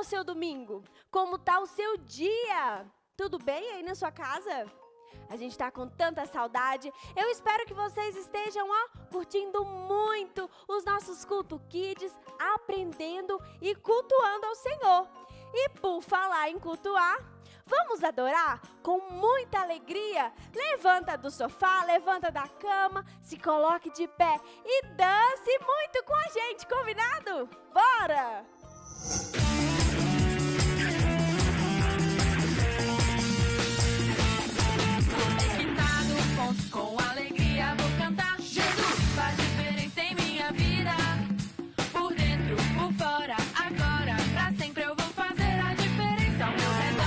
o seu domingo? Como tá o seu dia? Tudo bem aí na sua casa? A gente tá com tanta saudade. Eu espero que vocês estejam curtindo muito os nossos Culto Kids, aprendendo e cultuando ao Senhor. E por falar em cultuar, vamos adorar com muita alegria? Levanta do sofá, levanta da cama, se coloque de pé e dance muito com a gente, combinado? Bora! Com alegria vou cantar. Jesus faz diferença em minha vida. Por dentro, por fora, agora, pra sempre eu vou fazer a diferença ao meu redor.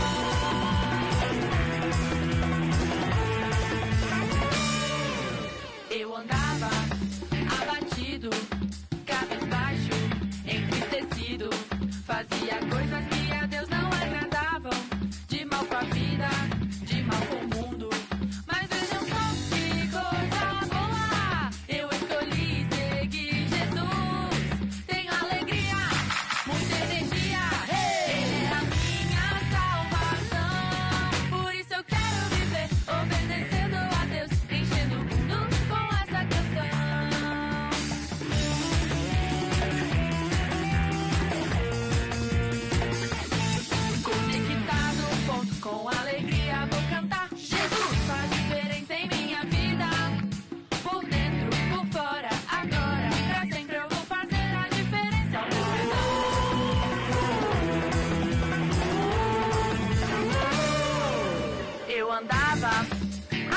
Eu andava abatido, cabisbaixo, entristecido. Fazia coisas que a Deus não agradavam. De mal com a vida, de mal com o mundo.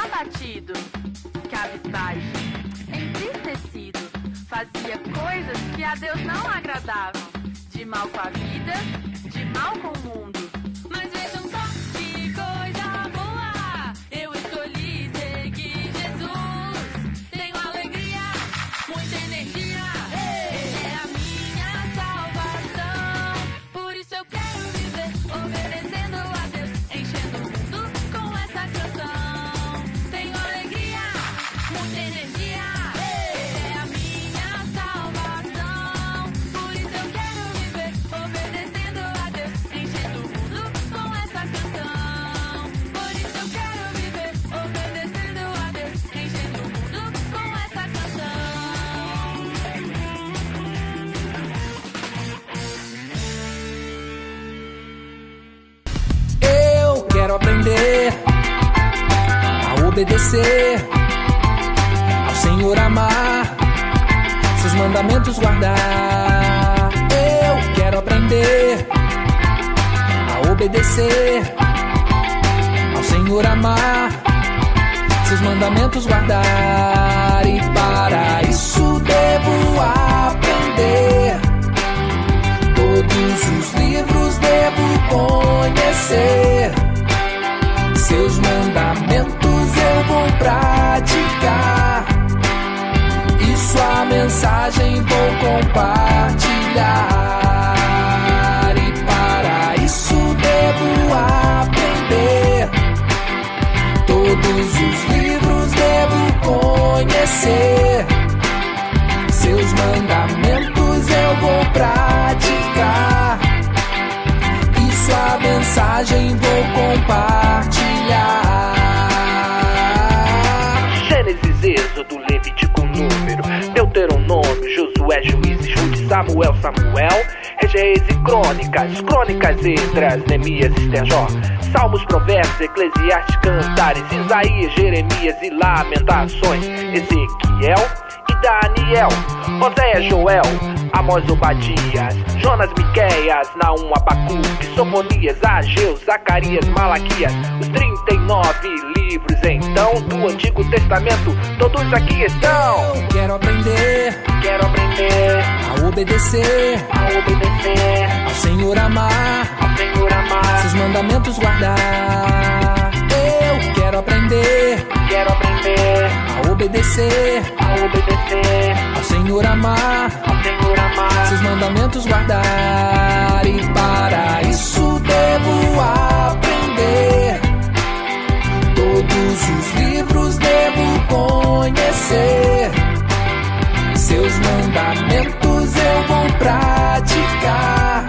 Abatido, cabisbaixo, entristecido. Fazia coisas que a Deus não agradavam. De mal com a vida, de mal com o mundo. Mas vejam só que coisa boa. Eu escolhi seguir Jesus. Tenho alegria, muita energia. Ele é a minha salvação. Por isso eu quero viver obedecendo a Deus, enchendo o mundo com essa canção. Energia, é a minha salvação. Por isso eu quero viver obedecendo a Deus, enchendo o mundo com essa canção. Por isso eu quero viver obedecendo a Deus, enchendo o mundo com essa canção. Eu quero aprender a obedecer, Senhor, amar, seus mandamentos guardar. Eu quero aprender a obedecer, ao Senhor amar, seus mandamentos guardar. E para isso devo aprender, todos os livros devo conhecer, seus mandamentos eu vou praticar. Sua mensagem vou compartilhar. E para isso devo aprender, todos os livros devo conhecer, seus mandamentos eu vou praticar. E sua mensagem vou compartilhar. Gênesis, Êxodo, Levítico, Número, Deuteronômio, Josué, Juízes, Ruth, Samuel, Reis e Crônicas, Crônicas, Esdras, Neemias, Esther, Jó, Salmos, Provérbios, Eclesiastes, Cantares, Isaías, Jeremias e Lamentações, Ezequiel e Daniel, Oséias, Joel, Amós, Obadias, Jonas, Miqueias, Naum, Abacuque, Sofonias, Ageu, Zacarias, Malaquias, os 39 livros então do Antigo Testamento, todos aqui estão. Eu quero aprender a obedecer, ao Senhor amar, seus mandamentos guardar. Eu quero aprender a obedecer, ao Senhor amar, seus mandamentos guardar. E para isso devo aprender, todos os livros devo conhecer, seus mandamentos eu vou praticar.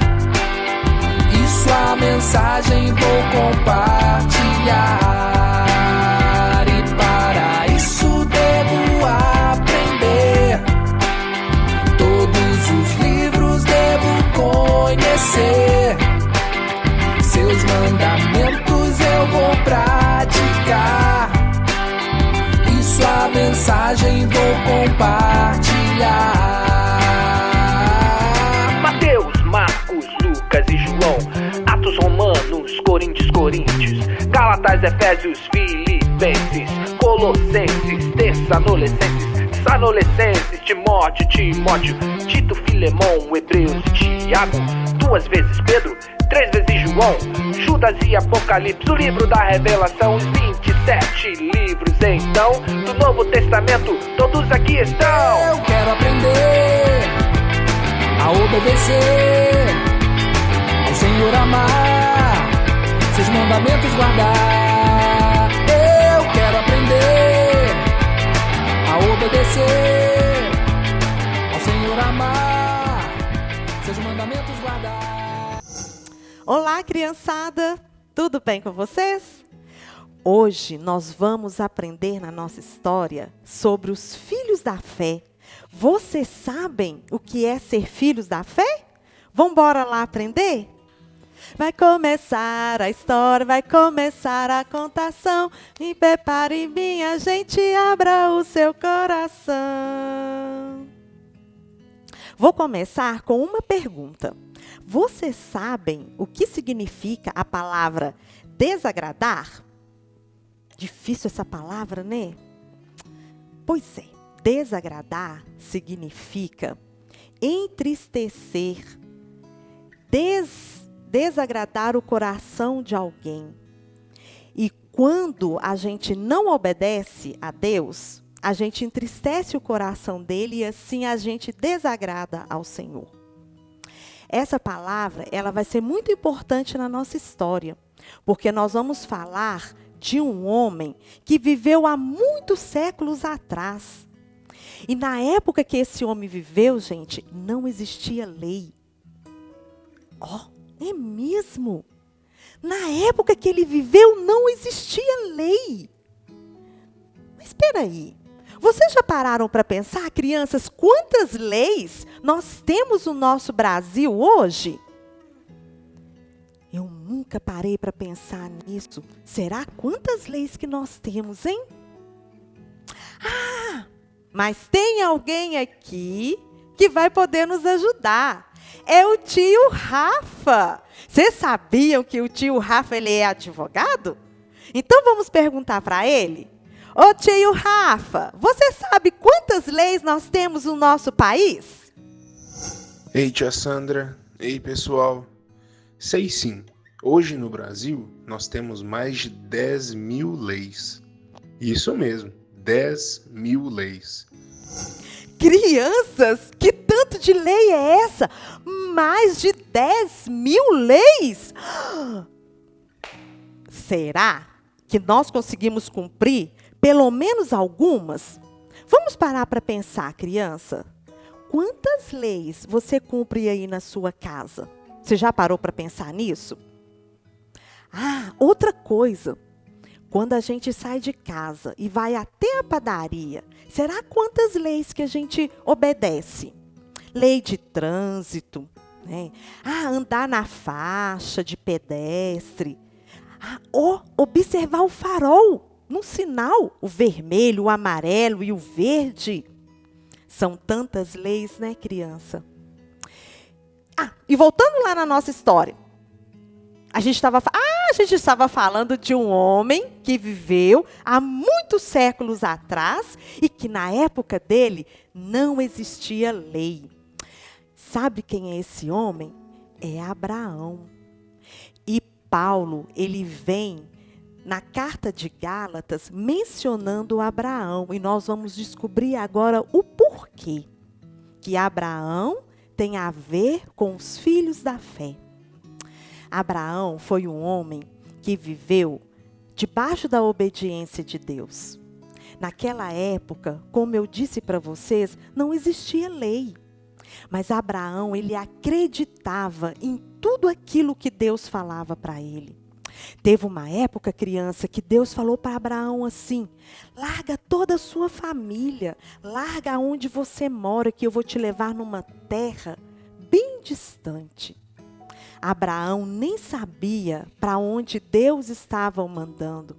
mensagem vou compartilhar. E para isso devo aprender. Todos os livros devo conhecer. Seus mandamentos eu vou praticar. E sua mensagem vou compartilhar. Mateus, Marcos, Lucas e João, Atos, Romanos, Coríntios, Gálatas, Efésios, Filipenses, Colossenses, Tessalonicenses, Timóteo, Tito, Filemão, Hebreus e Tiago, 2 vezes Pedro, 3 vezes João, Judas e Apocalipse, o livro da Revelação, 27 livros então, do Novo Testamento, todos aqui estão. Eu quero aprender a obedecer, ao Senhor amar, seus mandamentos guardar. Eu quero aprender a obedecer, ao Senhor amar, seus mandamentos guardar. Olá, criançada! Tudo bem com vocês? Hoje nós vamos aprender na nossa história sobre os filhos da fé. Vocês sabem o que é ser filhos da fé? Vamos embora lá aprender? Vai começar a história, vai começar a contação. Me prepare, minha gente, abra o seu coração. Vou começar com uma pergunta. Vocês sabem o que significa a palavra desagradar? Difícil essa palavra, né? Pois é, desagradar significa entristecer, desagradar o coração de alguém. E quando a gente não obedece a Deus, a gente entristece o coração dele e assim a gente desagrada ao Senhor. Essa palavra, ela vai ser muito importante na nossa história, porque nós vamos falar de um homem que viveu há muitos séculos atrás. E na época que esse homem viveu, gente, não existia lei. É mesmo? Na época que ele viveu, não existia lei. Mas espera aí. Vocês já pararam para pensar, crianças, quantas leis nós temos no nosso Brasil hoje? Eu nunca parei para pensar nisso. Será quantas leis que nós temos, hein? Mas tem alguém aqui que vai poder nos ajudar. É o tio Rafa. Vocês sabiam que o tio Rafa ele é advogado? Então vamos perguntar para ele. Ô tio Rafa, você sabe quantas leis nós temos no nosso país? Ei, tia Sandra. Ei, pessoal. Sei sim. Hoje no Brasil, nós temos mais de 10.000 leis. Isso mesmo, 10.000 leis. Crianças, que tanto de lei é essa? Mais de 10.000 leis? Será que nós conseguimos cumprir pelo menos algumas? Vamos parar para pensar, criança. Quantas leis você cumpre aí na sua casa? Você já parou para pensar nisso? Outra coisa. Quando a gente sai de casa e vai até a padaria, será quantas leis que a gente obedece? Lei de trânsito, né? Andar na faixa de pedestre. Observar o farol no sinal, o vermelho, o amarelo e o verde. São tantas leis, né, criança? E voltando lá na nossa história. A gente estava falando de um homem que viveu há muitos séculos atrás e que na época dele não existia lei. Sabe quem é esse homem? É Abraão. E Paulo, ele vem na carta de Gálatas mencionando Abraão. E nós vamos descobrir agora o porquê que Abraão tem a ver com os filhos da fé. Abraão foi um homem que viveu debaixo da obediência de Deus. Naquela época, como eu disse para vocês, não existia lei. Mas Abraão, ele acreditava em tudo aquilo que Deus falava para ele. Teve uma época, criança, que Deus falou para Abraão assim: larga toda a sua família, larga onde você mora, que eu vou te levar numa terra bem distante. Abraão nem sabia para onde Deus estava o mandando,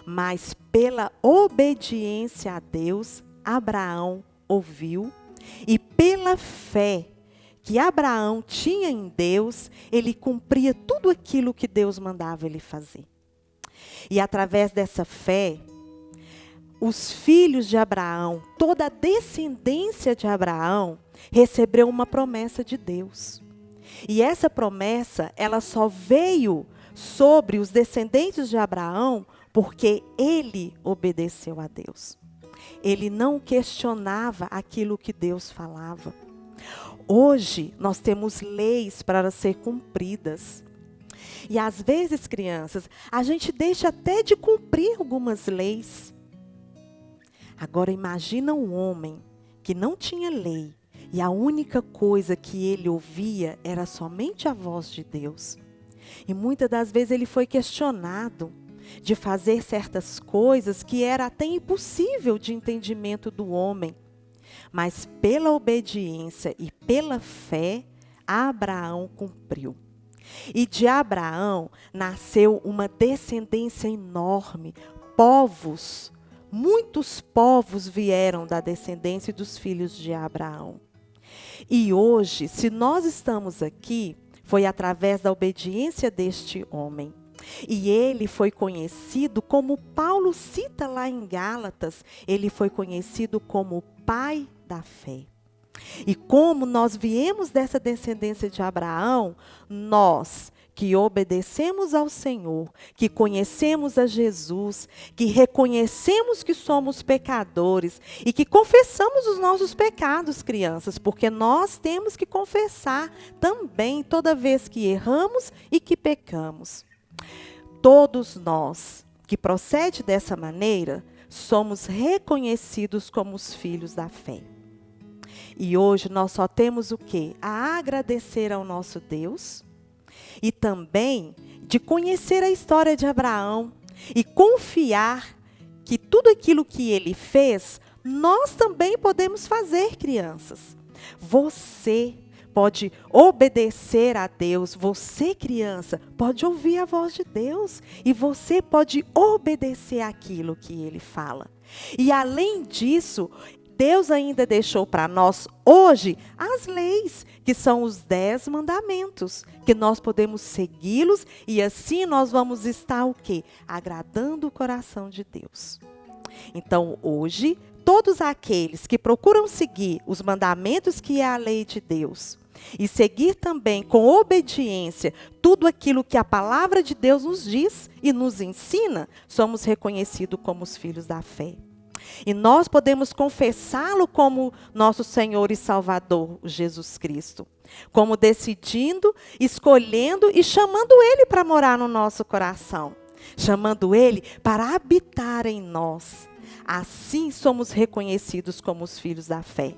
mas pela obediência a Deus, Abraão ouviu, e pela fé que Abraão tinha em Deus, ele cumpria tudo aquilo que Deus mandava ele fazer. E através dessa fé, os filhos de Abraão, toda a descendência de Abraão, recebeu uma promessa de Deus. E essa promessa, ela só veio sobre os descendentes de Abraão porque ele obedeceu a Deus. Ele não questionava aquilo que Deus falava. Hoje, nós temos leis para ser cumpridas. E às vezes, crianças, a gente deixa até de cumprir algumas leis. Agora, imagina um homem que não tinha lei e a única coisa que ele ouvia era somente a voz de Deus. E muitas das vezes ele foi questionado de fazer certas coisas que era até impossível de entendimento do homem. Mas pela obediência e pela fé, Abraão cumpriu. E de Abraão nasceu uma descendência enorme. Povos, muitos povos vieram da descendência dos filhos de Abraão. E hoje, se nós estamos aqui, foi através da obediência deste homem. E ele foi conhecido, como Paulo cita lá em Gálatas, ele foi conhecido como o pai da fé. E como nós viemos dessa descendência de Abraão, nós que obedecemos ao Senhor, que conhecemos a Jesus, que reconhecemos que somos pecadores e que confessamos os nossos pecados, crianças, porque nós temos que confessar também toda vez que erramos e que pecamos. Todos nós que procede dessa maneira, somos reconhecidos como os filhos da fé. E hoje nós só temos o quê? A agradecer ao nosso Deus e também de conhecer a história de Abraão e confiar que tudo aquilo que ele fez, nós também podemos fazer, crianças. Você pode obedecer a Deus, você, criança, pode ouvir a voz de Deus e você pode obedecer aquilo que ele fala. E além disso, Deus ainda deixou para nós hoje as leis, que são os 10 mandamentos, que nós podemos segui-los e assim nós vamos estar o quê? Agradando o coração de Deus. Então, hoje, todos aqueles que procuram seguir os mandamentos que é a lei de Deus e seguir também com obediência tudo aquilo que a palavra de Deus nos diz e nos ensina, somos reconhecidos como os filhos da fé. E nós podemos confessá-lo como nosso Senhor e Salvador, Jesus Cristo. Como decidindo, escolhendo e chamando Ele para morar no nosso coração. Chamando Ele para habitar em nós. Assim somos reconhecidos como os filhos da fé.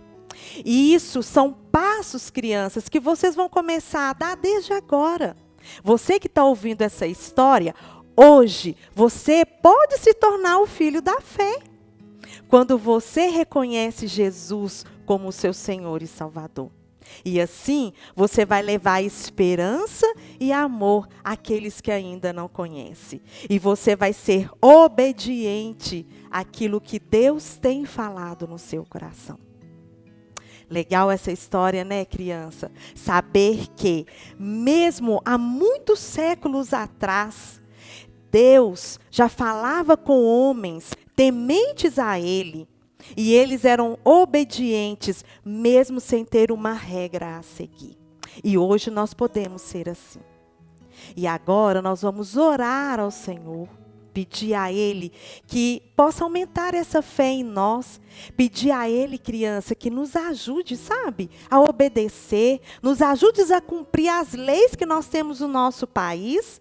E isso são passos, crianças, que vocês vão começar a dar desde agora. Você que está ouvindo essa história, hoje você pode se tornar o filho da fé. Quando você reconhece Jesus como o seu Senhor e Salvador. E assim, você vai levar esperança e amor àqueles que ainda não conhecem. E você vai ser obediente àquilo que Deus tem falado no seu coração. Legal essa história, né, criança? Saber que, mesmo há muitos séculos atrás, Deus já falava com homens tementes a Ele, e eles eram obedientes, mesmo sem ter uma regra a seguir. E hoje nós podemos ser assim. E agora nós vamos orar ao Senhor, pedir a Ele que possa aumentar essa fé em nós, pedir a Ele, criança, que nos ajude, sabe, a obedecer, nos ajude a cumprir as leis que nós temos no nosso país,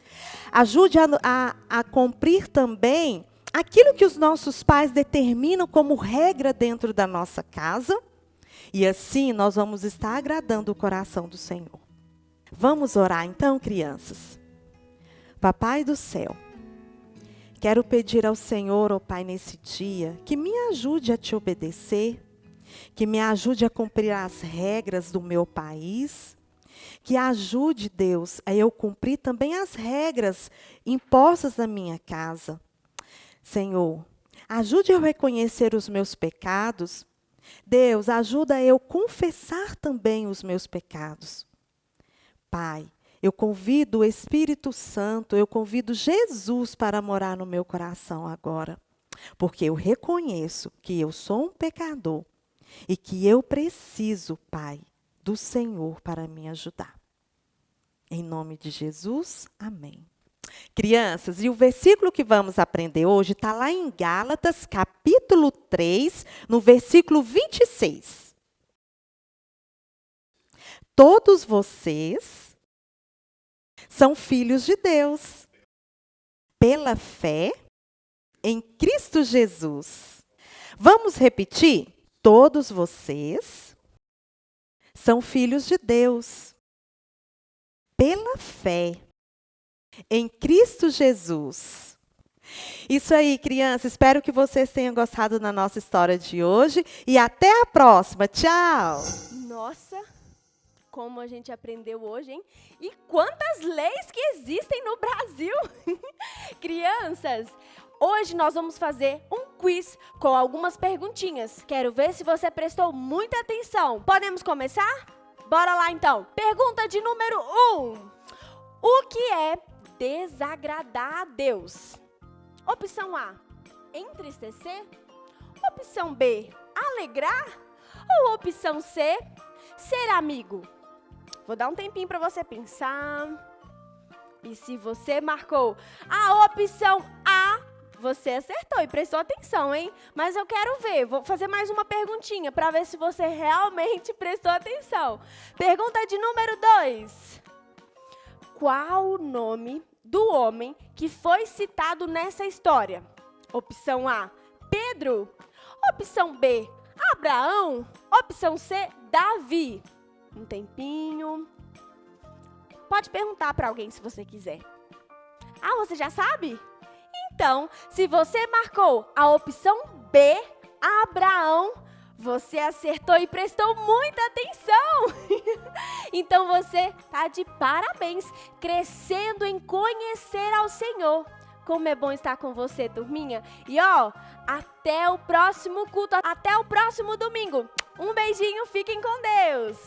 ajude a cumprir também aquilo que os nossos pais determinam como regra dentro da nossa casa. E assim nós vamos estar agradando o coração do Senhor. Vamos orar então, crianças. Papai do céu, quero pedir ao Senhor, ó Pai, nesse dia, que me ajude a te obedecer, que me ajude a cumprir as regras do meu país, que ajude, Deus, a eu cumprir também as regras impostas na minha casa. Senhor, ajude eu a reconhecer os meus pecados. Deus, ajuda eu a confessar também os meus pecados. Pai, eu convido o Espírito Santo, eu convido Jesus para morar no meu coração agora, porque eu reconheço que eu sou um pecador e que eu preciso, Pai, do Senhor para me ajudar. Em nome de Jesus, amém. Crianças, e o versículo que vamos aprender hoje está lá em Gálatas, capítulo 3, no versículo 26. Todos vocês são filhos de Deus, pela fé em Cristo Jesus. Vamos repetir? Todos vocês são filhos de Deus, pela fé em Cristo Jesus. Isso aí, crianças. Espero que vocês tenham gostado da nossa história de hoje. E até a próxima. Tchau! Nossa, como a gente aprendeu hoje, hein? E quantas leis que existem no Brasil! Crianças, hoje nós vamos fazer um quiz com algumas perguntinhas. Quero ver se você prestou muita atenção. Podemos começar? Bora lá, então. Pergunta de número 1. O que é desagradar a Deus? Opção A, entristecer. Opção B, alegrar. Ou opção C, ser amigo? Vou dar um tempinho para você pensar. E se você marcou a opção A, você acertou e prestou atenção, hein? Mas eu quero ver, vou fazer mais uma perguntinha para ver se você realmente prestou atenção. Pergunta de número 2. Qual o nome do homem que foi citado nessa história? Opção A, Pedro. Opção B, Abraão. Opção C, Davi. Um tempinho. Pode perguntar para alguém se você quiser. Ah, você já sabe? Então, se você marcou a opção B, Abraão, você acertou e prestou muita atenção. Então você tá de parabéns, crescendo em conhecer ao Senhor. Como é bom estar com você, turminha. E ó, até o próximo culto, até o próximo domingo. Um beijinho, fiquem com Deus.